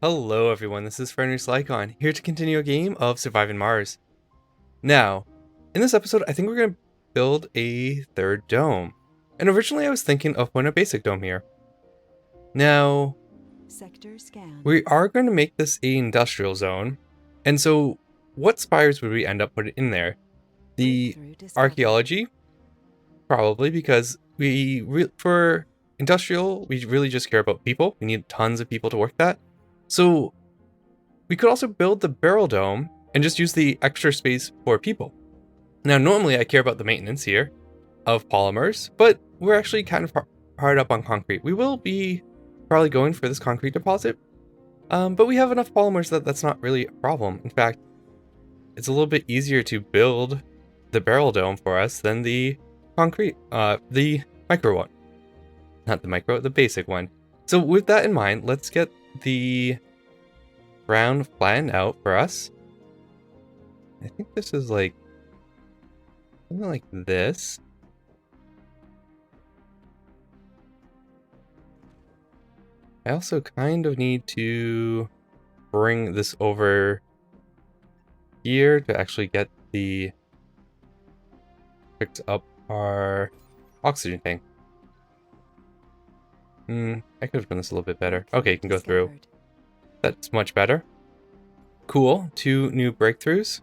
Hello everyone, this is Fenris Lycon, here to continue a game of Surviving Mars. Now, in this episode, I think we're going to build a third dome. And originally I was thinking of putting a basic dome here. Now, Sector scan. we are going to make this an industrial zone. And so, what spires would we end up putting in there? The Breakthrough discovered. archaeology? Probably, because for industrial, we really just care about people. We need tons of people to work that. So we could also build the barrel dome and just use the extra space for people. Now, normally I care about the maintenance here of polymers, but we're actually kind of hard up on concrete. We will be probably going for this concrete deposit, but we have enough polymers that that's not really a problem. In fact, it's a little bit easier to build the barrel dome for us than the concrete, the micro one. Not the micro, the basic one. So with that in mind, let's get the ground flattened out for us. I think this is like something like this. I also kind of need to bring this over here to actually get the fix up our oxygen tank. I could have done this a little bit better. Okay, you can go through. That's much better. Cool. 2 new breakthroughs.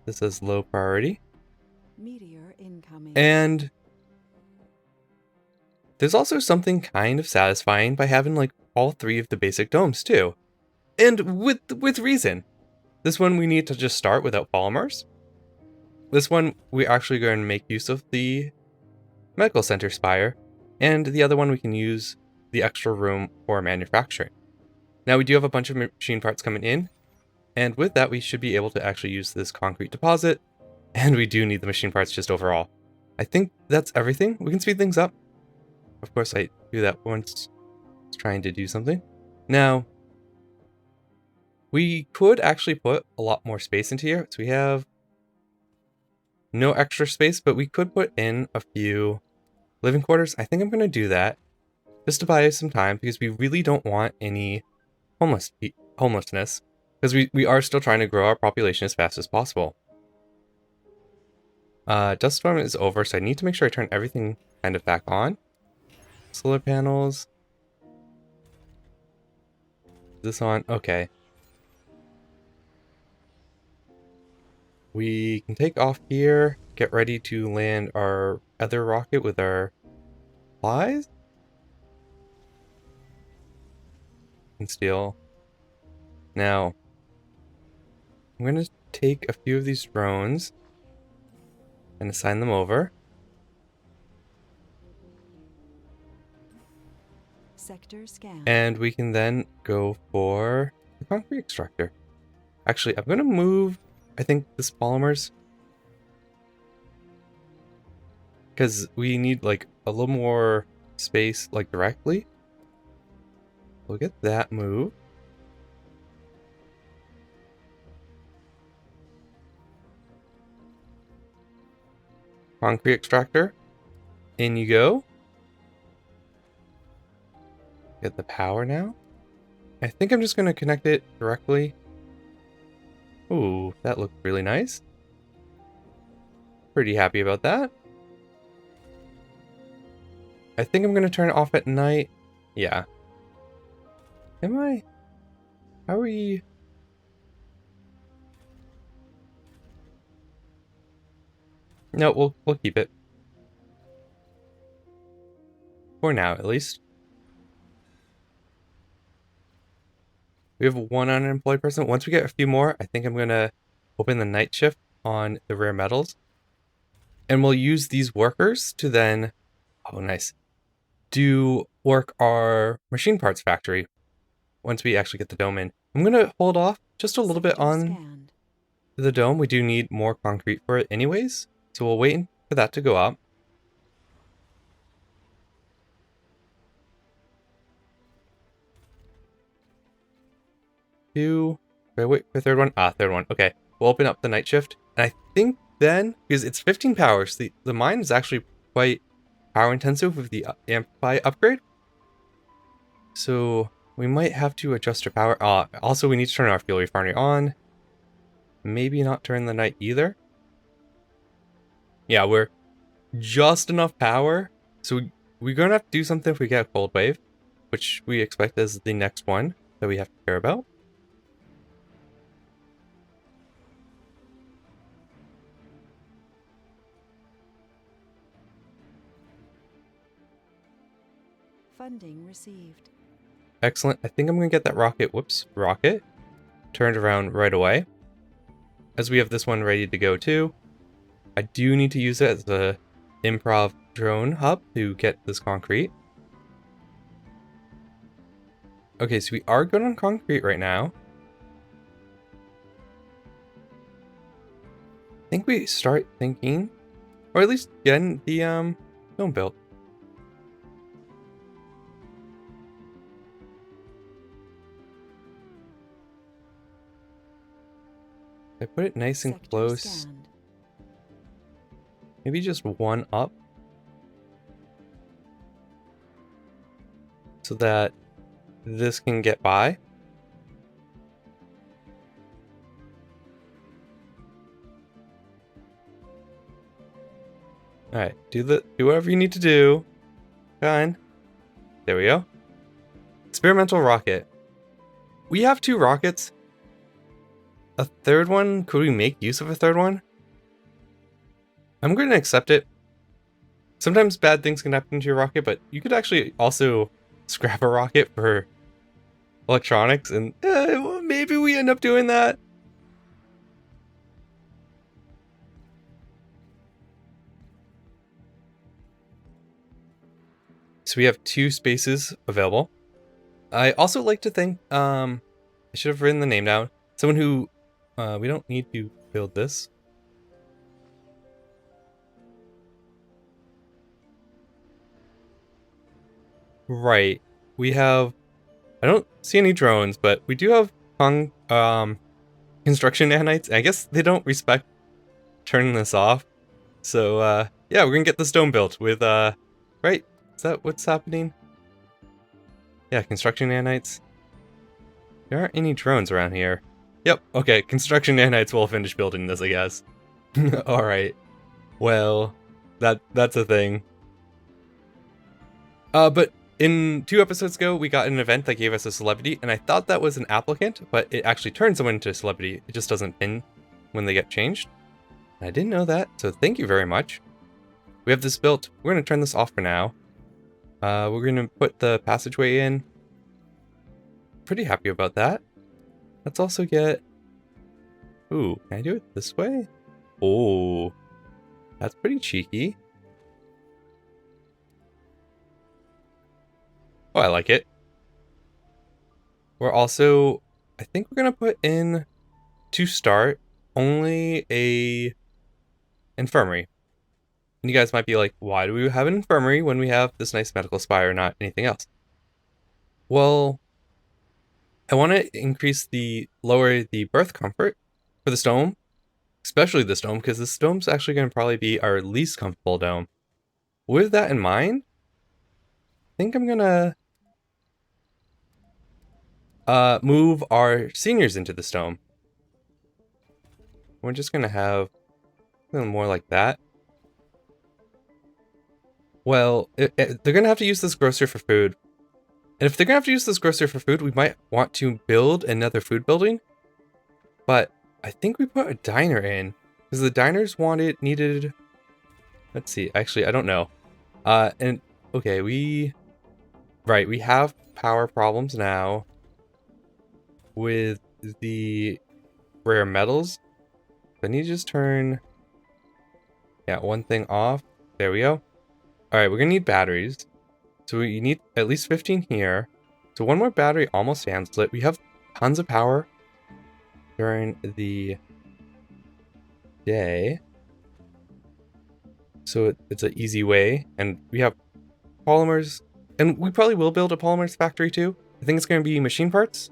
This is low priority. Meteor incoming. And there's also something kind of satisfying by having like all 3 of the basic domes too. And with reason. This one we need to just start without polymers. This one we're actually going to make use of the medical center spire. And the other one we can use the extra room for manufacturing. Now we do have a bunch of machine parts coming in. And with that we should be able to actually use this concrete deposit. And we do need the machine parts just overall. I think that's everything. We can speed things up. Of course I do that once I was trying to do something. Now, we could actually put a lot more space into here. So we have no extra space, but we could put in a few living quarters. I think I'm going to do that just to buy us some time because we really don't want any homelessness because we are still trying to grow our population as fast as possible. Dust storm is over, so I need to make sure I turn everything kind of back on. Solar panels. Is this on? Okay. We can take off here, get ready to land our other rocket with our supplies. And steel. Now, I'm going to take a few of these drones and assign them over. Sector scan. And we can then go for the concrete extractor. Actually, I'm going to move, I think, this polymers. Because we need like a little more space like directly. We'll get that move. Concrete extractor. In you go. Get the power now. I think I'm just going to connect it directly. Ooh, that looked really nice. Pretty happy about that. I think I'm going to turn it off at night. Yeah. Am I? How are we? No, we'll keep it. For now, at least. We have 1 unemployed person. Once we get a few more, I think I'm going to open the night shift on the rare metals. And we'll use these workers to then, oh nice, do work our machine parts factory once we actually get the dome in. I'm going to hold off just a little bit on the dome. We do need more concrete for it anyways. So we'll wait for that to go up. Wait for third one. Third one. Okay. We'll open up the night shift. And I think then, because it's 15 powers, the mine is actually quite power intensive with the Amplify upgrade. So we might have to adjust our power. Also, we need to turn our fuel refinery on. Maybe not turn the night either. Yeah, we're just enough power. So we're going to have to do something if we get a cold wave, which we expect is the next one that we have to care about. Funding received. Excellent. I think I'm going to get that rocket, rocket, turned around right away. As we have this one ready to go too. I do need to use it as a improv drone hub to get this concrete. Okay, so we are good on concrete right now. I think we start thinking, or at least getting the dome built. I put it nice and Sector close. scanned. Maybe just one up. So that this can get by. Alright, do whatever you need to do. Fine. There we go. Experimental rocket. We have 2 rockets. A third one? Could we make use of a third one? I'm going to accept it. Sometimes bad things can happen to your rocket, but you could actually also scrap a rocket for electronics, and well, maybe we end up doing that. So we have 2 spaces available. I also like to think, I should have written the name down. Someone who, we don't need to build this. Right. We have, I don't see any drones, but we do have construction nanites. I guess they don't respect turning this off. So, yeah, we're gonna get this dome built with, right? Is that what's happening? Yeah, construction nanites. There aren't any drones around here. Yep, okay, construction nanites will finish building this, I guess. Alright. Well, that's a thing. But in 2 episodes ago, we got an event that gave us a celebrity, and I thought that was an applicant, but it actually turns someone into a celebrity. It just doesn't pin when they get changed. I didn't know that, so thank you very much. We have this built. We're going to turn this off for now. We're going to put the passageway in. Pretty happy about that. Let's also get... Ooh, can I do it this way? Oh, that's pretty cheeky. Oh, I like it. We're also... I think we're going to put in, to start, only a infirmary. And you guys might be like, why do we have an infirmary when we have this nice medical spire, not anything else? Well, I want to lower the birth comfort for this dome, especially this dome, because this dome's actually going to probably be our least comfortable dome. With that in mind, I think I'm going to move our seniors into this dome. We're just going to have something more like that. Well, they're going to have to use this grocer for food. And if they're going to have to use this grocer for food, we might want to build another food building. But I think we put a diner in, because the diners needed... Let's see, actually, I don't know. And, okay, we have power problems now with the rare metals. I need to just turn, one thing off. There we go. Alright, we're gonna need batteries. So we need at least 15 here. So one more battery almost handles it. We have tons of power during the day. So it's an easy way. And we have polymers. And we probably will build a polymers factory too. I think it's going to be machine parts.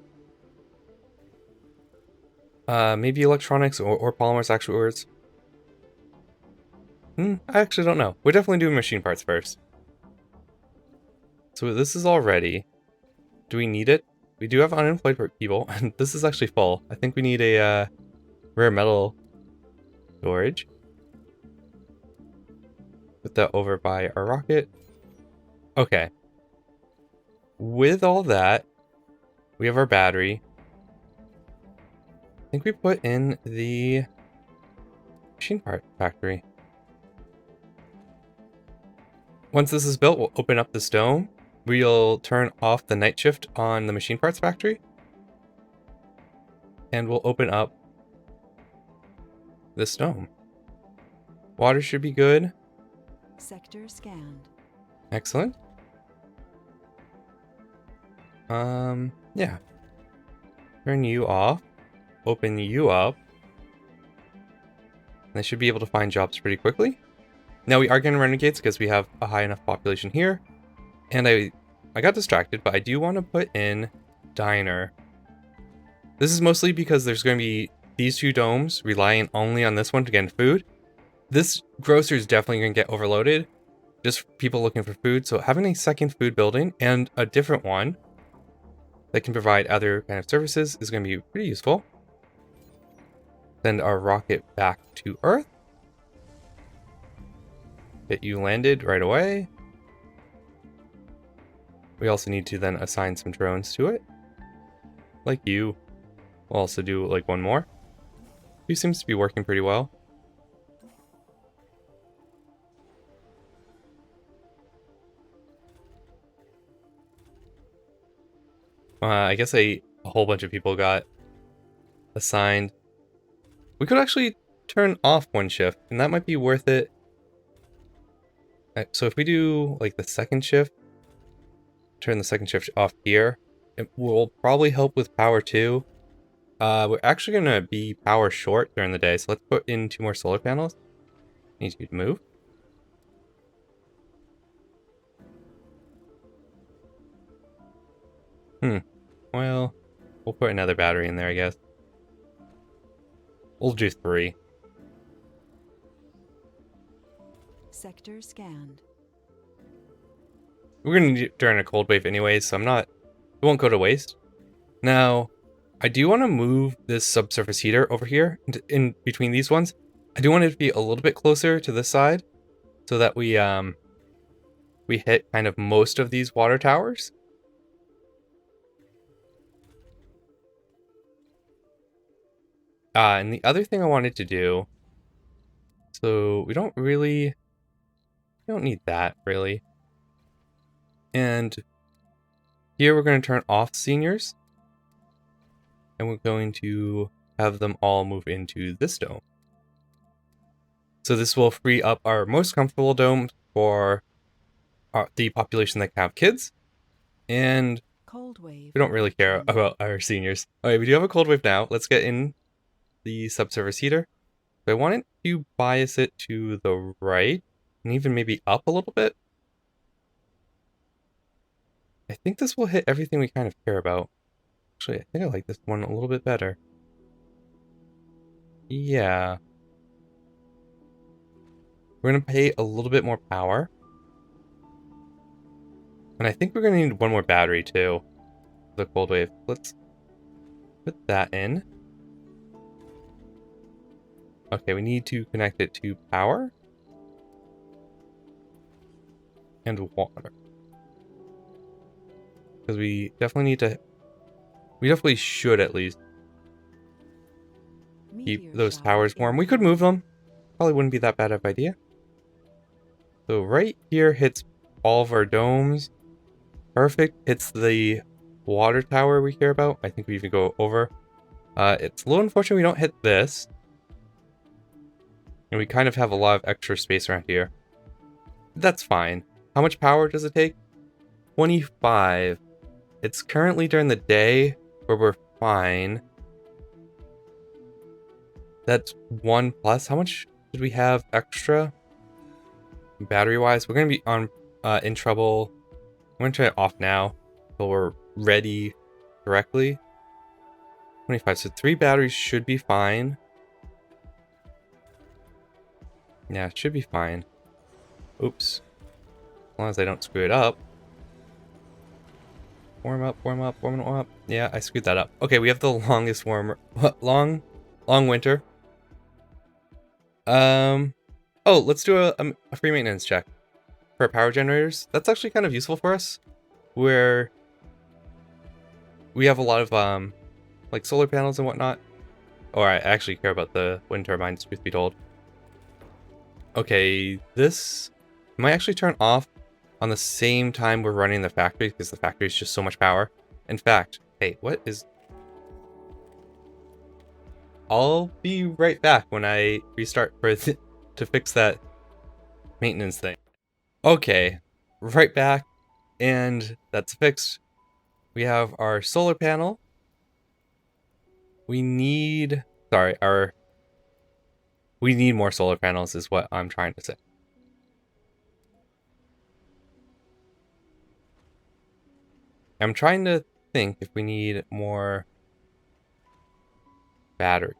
Maybe electronics or polymers actuators. I actually don't know. We're definitely doing machine parts first. So this is all ready. Do we need it? we do have unemployed people, and this is actually full. I think we need a rare metal storage. Put that over by our rocket. Okay. With all that, we have our battery. I think we put in the machine part factory. Once this is built, we'll open up this dome. We'll turn off the night shift on the machine parts factory. And we'll open up this dome. Water should be good. Sector scanned. Excellent. Yeah. Turn you off. Open you up. They should be able to find jobs pretty quickly. Now we are getting renegades because we have a high enough population here. And I got distracted, but I do want to put in diner. This is mostly because there's going to be these two domes relying only on this one to get food. This grocer is definitely going to get overloaded. Just people looking for food. So having a second food building and a different one that can provide other kind of services is going to be pretty useful. Send our rocket back to Earth. Get you landed right away. We also need to then assign some drones to it. Like you. We'll also do like one more. He seems to be working pretty well. I guess a whole bunch of people got assigned. We could actually turn off one shift, and that might be worth it. So if we do like the second shift, turn the second shift off here, it will probably help with power too. We're actually going to be power short during the day, so let's put in 2 more solar panels. Need you to move. Well, we'll put another battery in there, I guess. We'll do 3. Sector scanned. We're going to need it during a cold wave anyway, so it won't go to waste. Now, I do want to move this subsurface heater over here in between these ones. I do want it to be a little bit closer to this side so that we hit kind of most of these water towers. And the other thing I wanted to do, so we don't need that really. And here we're going to turn off seniors. And we're going to have them all move into this dome. So this will free up our most comfortable dome for the population that can have kids. And Cold wave. we don't really care about our seniors. Okay, we do have a cold wave now. Let's get in the subsurface heater. So I wanted to bias it to the right and even maybe up a little bit. I think this will hit everything we kind of care about. Actually, I think I like this one a little bit better. Yeah. We're going to pay a little bit more power. And I think we're going to need one more battery too. The cold wave. Let's put that in. Okay, we need to connect it to power. And water. Because we definitely should at least keep those towers warm. We could move them. Probably wouldn't be that bad of an idea. So right here hits all of our domes. Perfect. Hits the water tower we care about. I think we even go over. It's a little unfortunate we don't hit this. And we kind of have a lot of extra space around here. That's fine. How much power does it take? 25. It's currently during the day where we're fine. That's 1 plus. How much did we have extra? Battery wise, we're going to be in trouble. I'm going to turn it off now until we're ready correctly. 25. So 3 batteries should be fine. Yeah, it should be fine. Oops. As long as I don't screw it up. Warm up, warm up, warm up. Yeah, I screwed that up. Okay, we have the longest long winter. Oh, let's do a free maintenance check for power generators. That's actually kind of useful for us, where we have a lot of like solar panels and whatnot. Or I actually care about the wind turbines, truth be told. Okay, this might actually turn off on the same time we're running the factory, because the factory is just so much power. In fact, hey, what is... I'll be right back when I restart to fix that maintenance thing. Okay, right back, and that's fixed. We have our solar panel. We need... Sorry, we need more solar panels is what I'm trying to say. I'm trying to think if we need more batteries.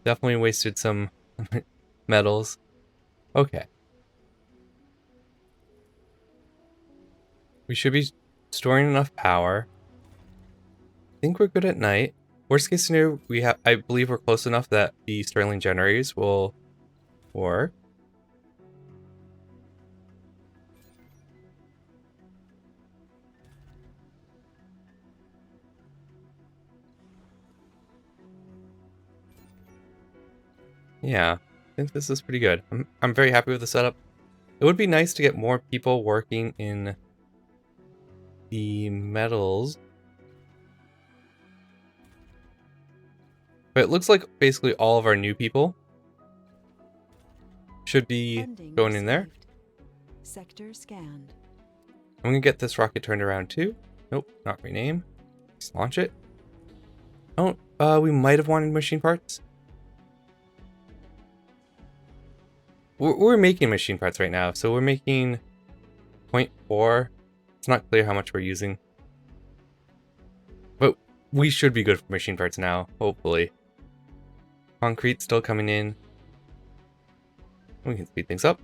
Definitely wasted some metals. Okay. We should be storing enough power. I think we're good at night. Worst case scenario, I believe we're close enough that the Stirling generators will work. Yeah, I think this is pretty good. I'm very happy with the setup. It would be nice to get more people working in the metals. But it looks like basically all of our new people should be Funding going in there. received. Sector scanned. I'm gonna get this rocket turned around too. Nope, not rename. Just launch it. Oh, we might have wanted machine parts. We're making machine parts right now, so we're making 0.4. It's not clear how much we're using. But we should be good for machine parts now, hopefully. Concrete still coming in. We can speed things up.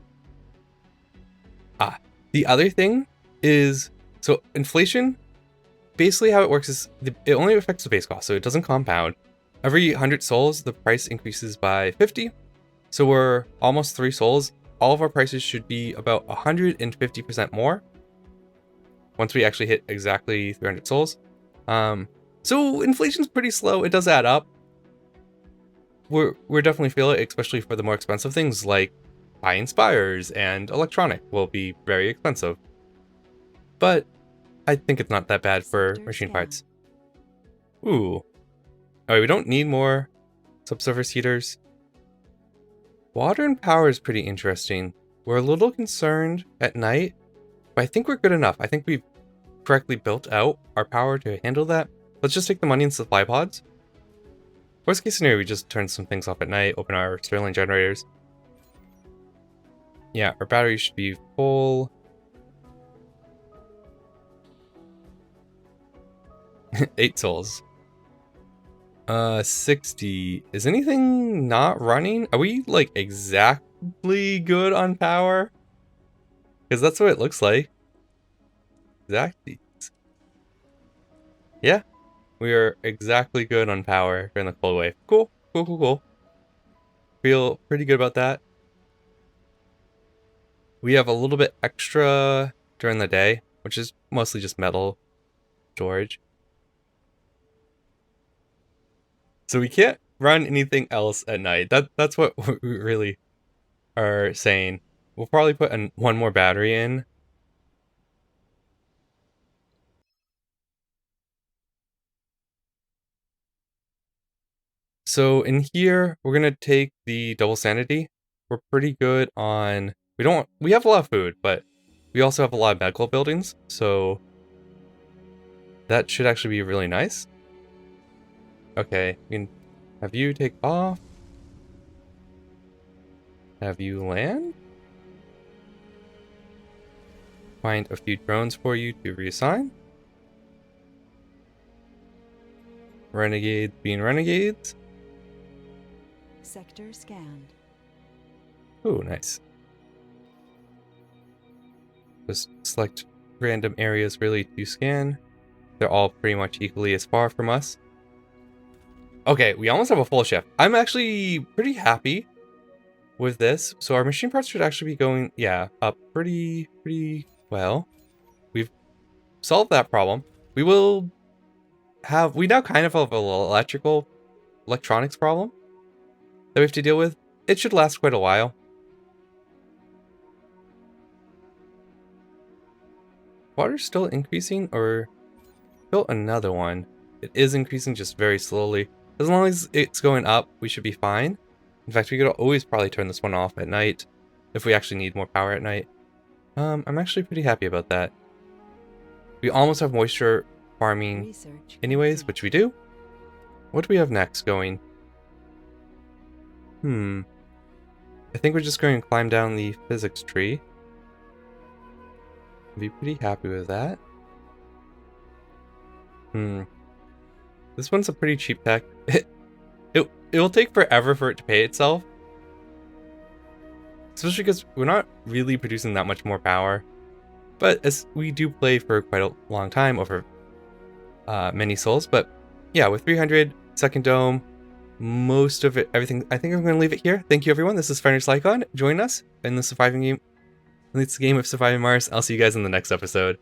Ah, the other thing is, so inflation, basically how it works is it only affects the base cost, so it doesn't compound. Every 100 souls, the price increases by 50. So we're almost 3 souls. All of our prices should be about 150% more once we actually hit exactly 300 souls. So inflation's pretty slow. It does add up. We're definitely feel it, especially for the more expensive things like buying spires and electronic will be very expensive. But I think it's not that bad for Sector machine scan. parts. Ooh. Alright, we don't need more subsurface heaters. Water and power is pretty interesting. We're a little concerned at night, but I think we're good enough. I think we've correctly built out our power to handle that. Let's just take the money and supply pods. Worst case scenario, we just turn some things off at night, open our Stirling generators. Yeah, our battery should be full. 8 souls. 60. Is anything not running? Are we like exactly good on power? Because that's what it looks like. Exactly. Yeah, we are exactly good on power during the cold wave. Cool, cool, cool, cool. Feel pretty good about that. We have a little bit extra during the day, which is mostly just metal storage. So we can't run anything else at night. That's what we really are saying. We'll probably put one more battery in. So in here, we're gonna take the double sanity. We're pretty good on, we have a lot of food, but we also have a lot of medical buildings, so that should actually be really nice. Okay, we can have you take off. Have you land. Find a few drones for you to reassign. Renegades being renegades. Sector scanned. Ooh, nice. Just select random areas really to scan. They're all pretty much equally as far from us. Okay, we almost have a full shift. I'm actually pretty happy with this. So our machine parts should actually be going, yeah, up pretty well. We've solved that problem. We now kind of have an electronics problem that we have to deal with. It should last quite a while. Water's still increasing, or built another one. It is increasing just very slowly. As long as it's going up, we should be fine. In fact, we could always probably turn this one off at night if we actually need more power at night. I'm actually pretty happy about that. We almost have moisture farming anyways, which we do. What do we have next going? I think we're just going to climb down the physics tree. Be pretty happy with that. This one's a pretty cheap tech. It will take forever for it to pay itself. Especially because we're not really producing that much more power. But as we do play for quite a long time over many souls. But yeah, with 300, second dome, most of it, everything, I think I'm going to leave it here. Thank you everyone. This is Finders Lycon. Join us in the surviving game. It's a game of surviving Mars. I'll see you guys in the next episode.